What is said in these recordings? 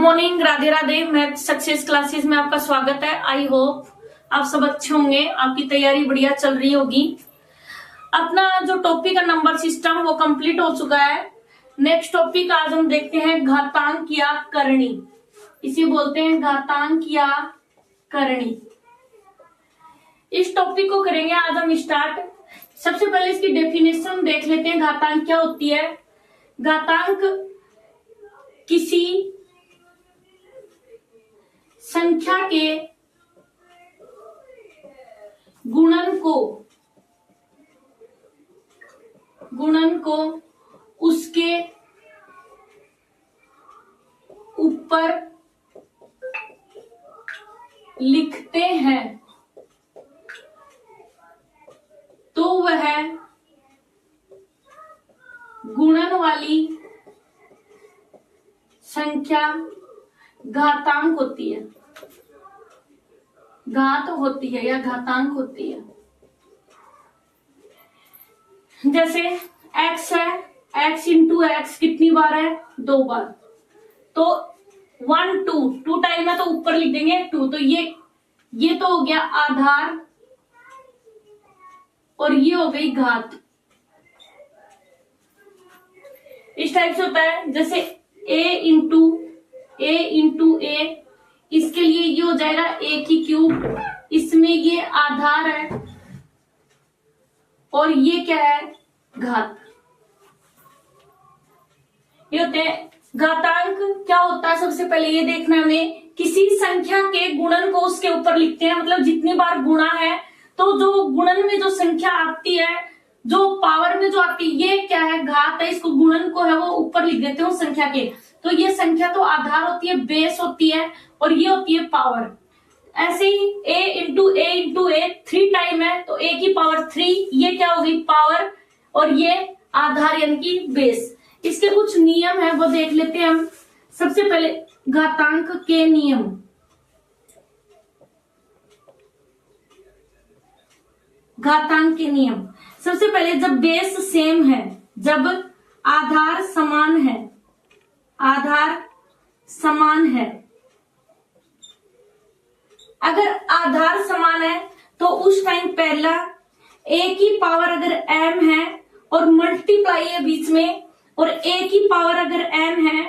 Morning, Radhe Radhe. Math success classes में आपका स्वागत है। आई होप आप सब अच्छे होंगे, आपकी तैयारी बढ़िया चल रही होगी। अपना जो टॉपिक है नंबर सिस्टम वो कंप्लीट हो चुका है। नेक्स्ट टॉपिक आज हम देखते हैं घातांक या करणी। इसे बोलते हैं घातांक या करणी। इस टॉपिक को करेंगे आज हम स्टार्ट। सबसे पहले इसकी डेफिनेशन देख लेते हैं। घातांक क्या होती है? घातांक किसी संख्या के गुणन को उसके ऊपर लिखते हैं तो वह गुणन वाली संख्या घातांक होती है। घात होती है या घातांक होती है। जैसे x है, x इंटू एक्स कितनी बार है? 2 बार। तो 1 2 टाइम है तो ऊपर लिख देंगे 2। तो ये तो हो गया आधार और ये हो गई घात। इस टाइप से होता है। जैसे a इंटू a, इसके लिए ये हो जाएगा a की क्यूब। इसमें ये आधार है और ये क्या है? घात। ये होते हैं घातांक। क्या होता है सबसे पहले ये देखना हमें। किसी संख्या के गुणन को उसके ऊपर लिखते हैं, मतलब जितनी बार गुणा है तो जो गुणन में जो संख्या आती है, जो पावर में जो आती है, ये क्या है? घात है। इसको गुणन को है वो ऊपर लिख देते हैं उस संख्या के। तो ये संख्या तो आधार होती है, बेस होती है, और ये होती है पावर। ऐसे ही a इंटू ए 3 टाइम है तो a की पावर 3, ये क्या हो गई? पावर, और ये आधार यानी कि बेस। इसके कुछ नियम है वो देख लेते हैं हम। सबसे पहले घातांक के नियम। घातांक के नियम सबसे पहले, जब बेस सेम है, जब आधार समान है, अगर आधार समान है तो उस टाइम पहला a की पावर अगर m है और मल्टीप्लाई है बीच में, और a की पावर अगर m है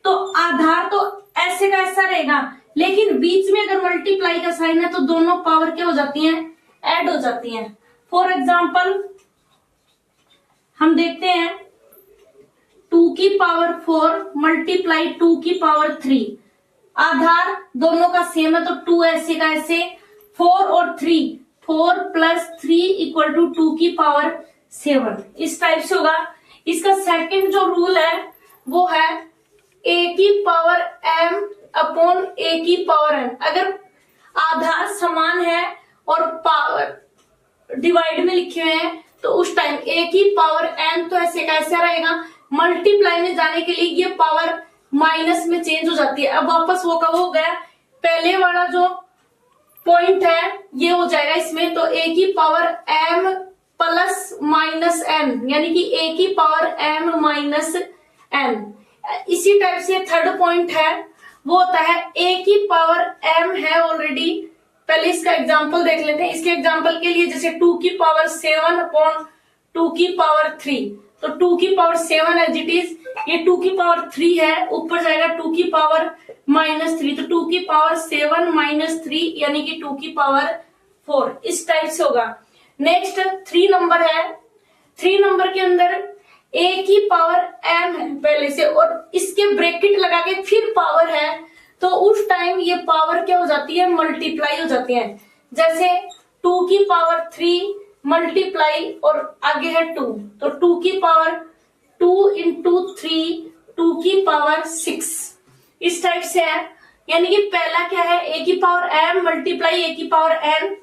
तो आधार तो ऐसे का ऐसा रहेगा, लेकिन बीच में अगर मल्टीप्लाई का साइन है तो दोनों पावर क्या हो जाती हैं? ऐड हो जाती हैं। फॉर एग्जाम्पल हम देखते हैं 2 की पावर 4 मल्टीप्लाई 2 की पावर 3। आधार दोनों का सेम है तो 2 ऐसे का ऐसे, 4 और 3, 4 प्लस 3 इक्वल टू 2 की पावर 7। इस टाइप से होगा। इसका सेकंड जो रूल है वो है a की पावर m अपॉन a की पावर n। अगर आधार समान है और पावर डिवाइड में लिखे हुए हैं तो उस टाइम a की पावर n तो ऐसे का ऐसा रहेगा। मल्टीप्लाई में जाने के लिए ये पावर माइनस में चेंज हो जाती है। अब वापस वो का वो हो गया। पहले वाला जो पॉइंट है ये हो जाएगा इसमें, तो a की power m plus minus n, यानी कि a की पावर m माइनस n। इसी टाइप से थर्ड पॉइंट है वो होता है a की पावर m है ऑलरेडी। पहले इसका एग्जांपल देख लेते हैं। इसके एग्जांपल के लिए जैसे 2 की पावर 7 अपॉन 2 की पावर 3, तो 2 की पावर 7 एज इट इज, ये 2 की पावर 3 है, ऊपर जाएगा 2 की पावर माइनस 3, तो 2 की पावर 7 माइनस 3 यानी कि 2 की पावर 4। इस टाइप से होगा। नेक्स्ट 3 नंबर है। 3 नंबर के अंदर a की पावर m है पहले से, और इसके ब्रैकेट लगा के फिर पावर है, तो उस टाइम ये पावर क्या हो जाती है? मल्टीप्लाई हो जाती है। जैसे 2 की पावर 3 मल्टीप्लाई और आगे है 2, तो 2 की पावर 2 इंटू 3, 2 की पावर 6। इस टाइप से है। यानी कि पहला क्या है? a की पावर m मल्टीप्लाई a की पावर n।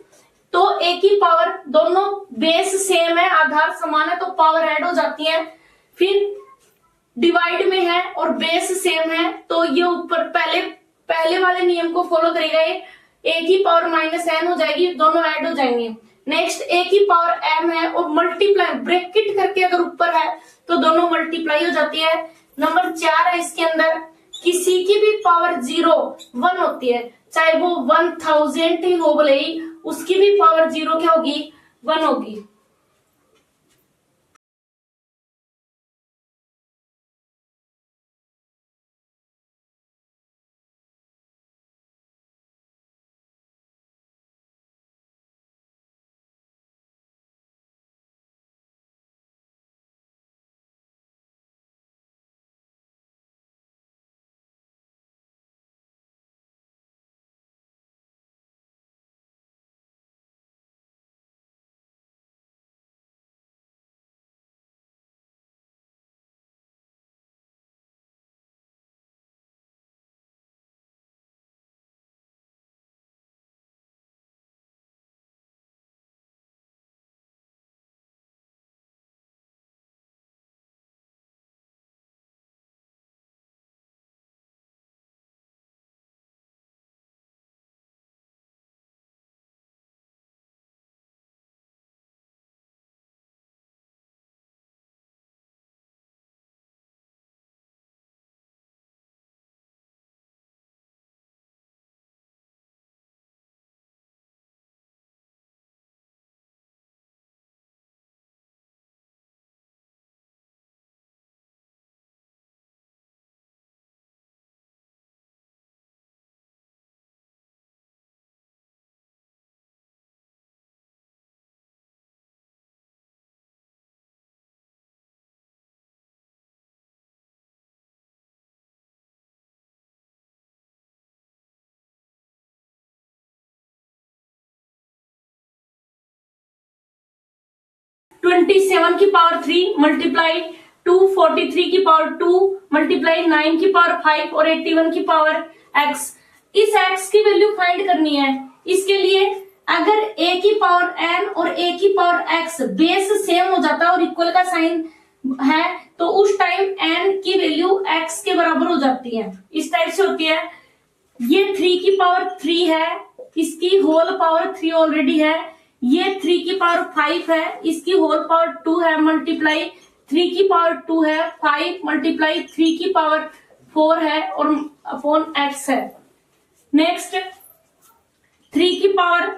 तो a की पावर दोनों बेस सेम है, आधार समान है तो पावर ऐड हो जाती है। फिर डिवाइड में है और बेस सेम है तो ये ऊपर पहले वाले नियम को फॉलो करेगा। ये a की पावर माइनस n हो जाएगी, दोनों ऐड हो जाएंगे। नेक्स्ट a की पावर m है और मल्टीप्लाई ब्रैकेट करके अगर ऊपर है तो दोनों मल्टीप्लाई हो जाती है। नंबर 4 है इसके अंदर किसी की भी पावर 0 1 होती है, चाहे वो 1000 ही हो भले ही, उसकी भी पावर 0 क्या होगी, 1 होगी। ट्वेंटी सेवन की पावर 3 मल्टीप्लाई 243 की पावर 2 मल्टीप्लाई 9 की पावर 5 और 81 की पावर x। इस x की वैल्यू फाइंड करनी है। इसके लिए अगर a की पावर n और a की पावर x बेस सेम हो जाता है और इक्वल का साइन है, तो उस टाइम n की वैल्यू x के बराबर हो जाती है। इस टाइप से होती है। ये 3 की पावर 3 है, इसकी होल पावर 3 ऑलरेडी है। ये 3 की पावर 5 है, इसकी होल पावर 2 है, मल्टीप्लाई 3 की पावर 2 है, 5 मल्टीप्लाई 3 की पावर 4 है और अपॉन x है। नेक्स्ट 3 की पावर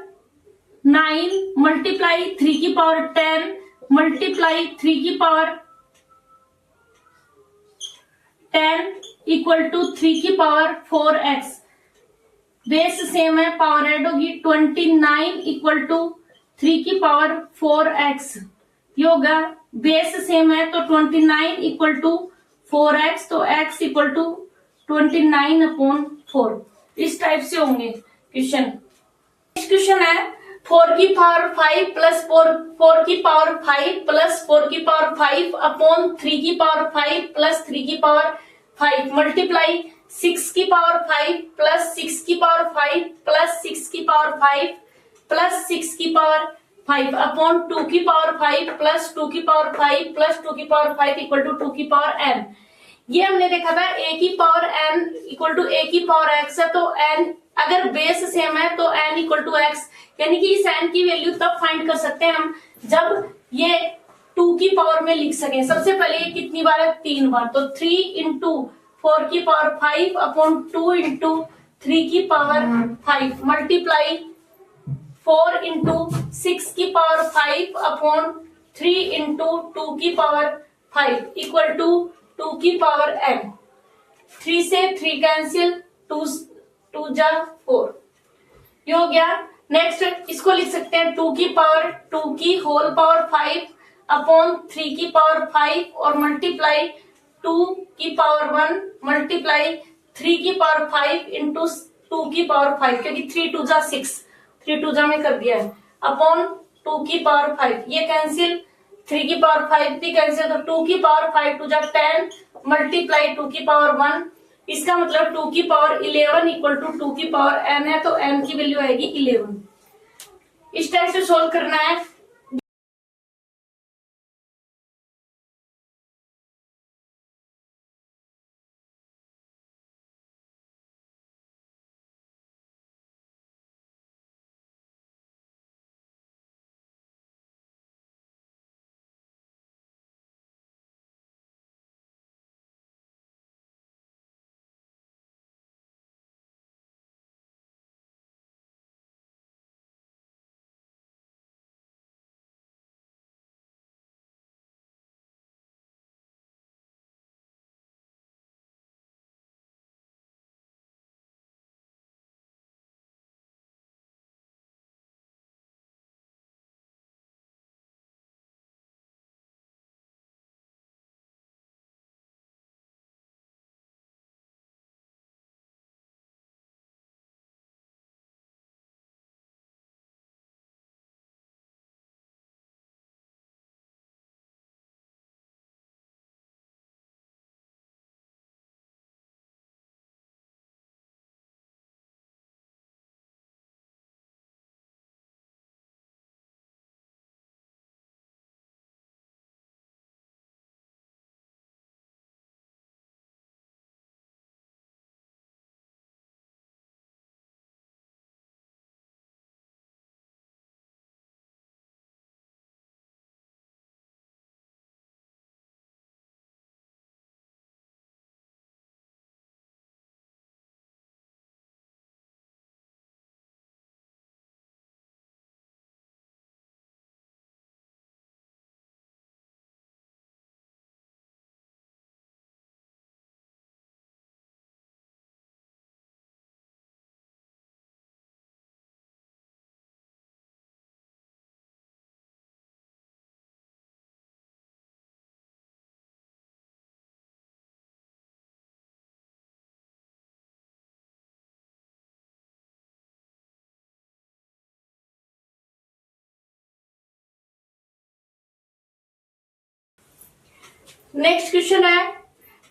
9 मल्टीप्लाई 3 की पावर 10 मल्टीप्लाई 3 की पावर 10 इक्वल टू 3 की पावर 4x। बेस सेम है, पावर ऐड होगी। 29 इक्वल टू 3 की पावर 4x। ये होगा, बेस सेम है तो 29 इक्वल टू 4x, तो x इक्वल टू 29 अपॉन 4। इस टाइप से होंगे क्वेश्चन। नेक्स्ट क्वेश्चन है 4 की पावर 5 प्लस 4 की पावर 5 प्लस 4 की पावर 5 अपॉन 3 की पावर 5 प्लस 3 की पावर 5 मल्टीप्लाई 6 की पावर 5 प्लस 6 की पावर 5 प्लस 6 की पावर 5 प्लस 6 की पावर 5 अपॉन 2 की पावर 5 प्लस 2 की पावर 5 प्लस 2 की पावर 5 इक्वल टू 2 की पावर n। ये हमने देखा था a की power n equal to a की पावर x है, तो n अगर बेस सेम है तो n इक्वल टू x, यानी कि इस n की वैल्यू तब फाइंड कर सकते हैं हम जब ये 2 की पावर में लिख सकें। सबसे पहले ये कितनी बार है, 3 बार, तो 3 इंटू 4 की पावर 5 अपॉन 2 इंटू 3 की पावर 5 मल्टीप्लाई 4 इंटू 6 की पावर 5 अपॉन 3 इंटू 2 की पावर 5 इक्वल टू 2 की पावर n। 3 से 3 कैंसिल, 2 जा 4, ये हो गया। नेक्स्ट इसको लिख सकते हैं 2 की पावर 2 की होल पावर 5 अपॉन 3 की पावर 5 और मल्टीप्लाई 2 की पावर 1 मल्टीप्लाई 3 की पावर 5 इंटू 2 की पावर 5, क्योंकि 3 2 जा 6, 3 2 जा में कर दिया है, अपॉन 2 की पावर 5। ये कैंसिल, 3 की पावर 5 भी कैंसिल, तो 2 की पावर 5 2 जा 10 मल्टीप्लाई 2 की पावर 1। इसका मतलब 2 की पावर 11 इक्वल टू 2 की पावर n है, तो n की वैल्यू आएगी 11। इस टाइप से सोल्व करना है। नेक्स्ट क्वेश्चन है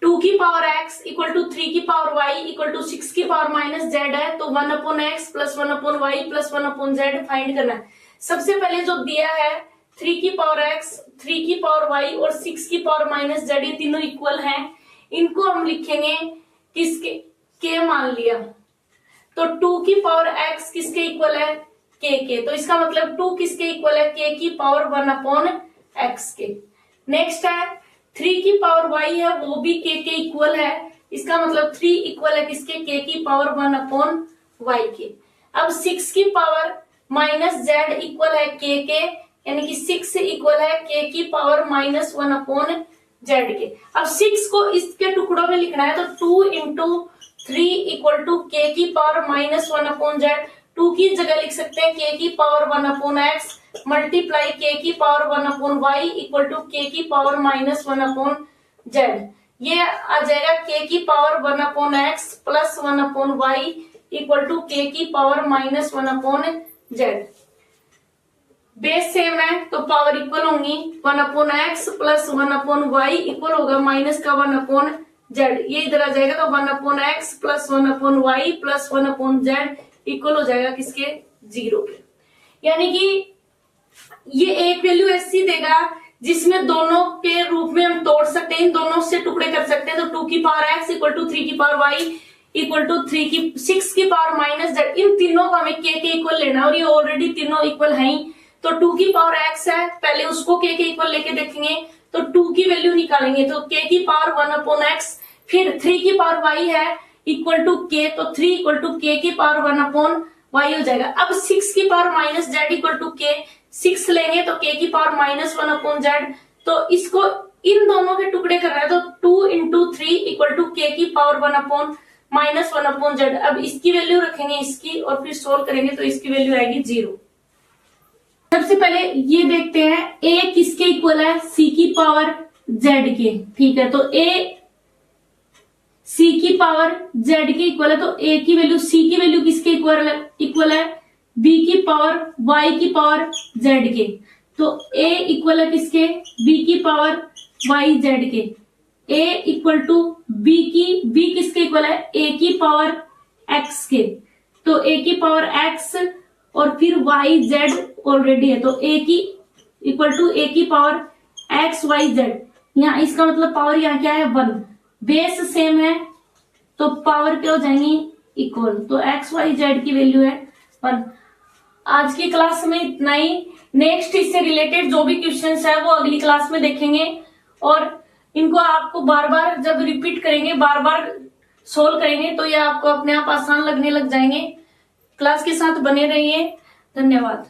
2 की पावर x इक्वल टू 3 की पावर y इक्वल टू 6 की पावर माइनस z है, तो 1/x plus 1/y plus 1/z find करना है। सबसे पहले जो दिया है 3 की पावर x, 3 की पावर y और 6 की पावर माइनस z, ये तीनों इक्वल हैं। इनको हम लिखेंगे किसके, k मान लिया, तो 2 की पावर x किसके इक्वल है, k के, तो इसका मतलब 2 किसके इक्वल है, k की पावर 1/x के। नेक्स्ट है 3 की पावर y है, वो भी k के इक्वल है, इसका मतलब 3 इक्वल है किसके, k की पावर 1/y के। अब 6 की पावर माइनस z इक्वल है k के, यानी कि 6 इक्वल है k की पावर माइनस 1/z के। अब 6 को इसके टुकड़ों में लिखना है, तो 2 इंटू 3 इक्वल टू k की पावर माइनस 1/z। 2 की जगह लिख सकते हैं k की पावर 1/x मल्टीप्लाई k की power 1/y equal to k की पावर माइनस 1/z। ये आ जाएगा k की power 1/x plus 1/y equal to k की power minus 1/z। Base same है तो पावर इक्वल होंगी, 1/x प्लस 1/y इक्वल होगा माइनस का 1/z। ये इधर आ जाएगा तो 1/x plus 1/y plus 1/z equal हो जाएगा किसके, 0 के। यानी कि ये एक वैल्यू ऐसी देगा जिसमें दोनों के रूप में हम तोड़ सकते हैं, इन दोनों से टुकड़े कर सकते हैं। तो 2 की पावर x इक्वल टू 3 की पावर y इक्वल टू 6 की पावर माइनस z, इन तीनों को हमें k के इक्वल लेना, और ये ऑलरेडी तीनों इक्वल है ही। तो 2 की पावर x है, पहले उसको k के इक्वल लेके देखेंगे, तो 2 की वैल्यू निकालेंगे, तो k की पावर 1/x, फिर 3 की पावर y है इक्वल टू k, तो 3 इक्वल टू k की पावर 1/y हो जाएगा। अब 6 की power minus z equal to k, 6 लेंगे तो k की पावर माइनस 1/z, तो इसको इन दोनों के टुकड़े कर रहा है, तो 2 इंटू 3 इक्वल टू k की पावर 1/-1/z। अब इसकी वैल्यू रखेंगे इसकी, और फिर सोल्व करेंगे तो इसकी वैल्यू आएगी 0। सबसे पहले ये देखते हैं a किसके इक्वल है, c की पावर z के, ठीक है। तो a c की पावर z के इक्वल है, तो a की वैल्यू, c की वैल्यू किसके इक्वल है, b की पावर y की पावर z के। तो a इक्वल है किसके, b की पावर y z के। a इक्वल टू b किसके इक्वल है, a की पावर x के। तो a की पावर x और फिर y z ऑलरेडी है, तो a की इक्वल टू a की पावर x y z। यहाँ इसका मतलब पावर यहाँ क्या है, 1। बेस सेम है तो पावर क्या हो जाएंगी, इक्वल। तो x y z की वैल्यू है 1। आज की क्लास में इतना ही। नेक्स्ट इससे रिलेटेड जो भी क्वेश्चंस है वो अगली क्लास में देखेंगे, और इनको आपको बार बार जब रिपीट करेंगे, बार बार सोल्व करेंगे, तो ये आपको अपने आप आसान लगने लग जाएंगे। क्लास के साथ बने रहिए। धन्यवाद।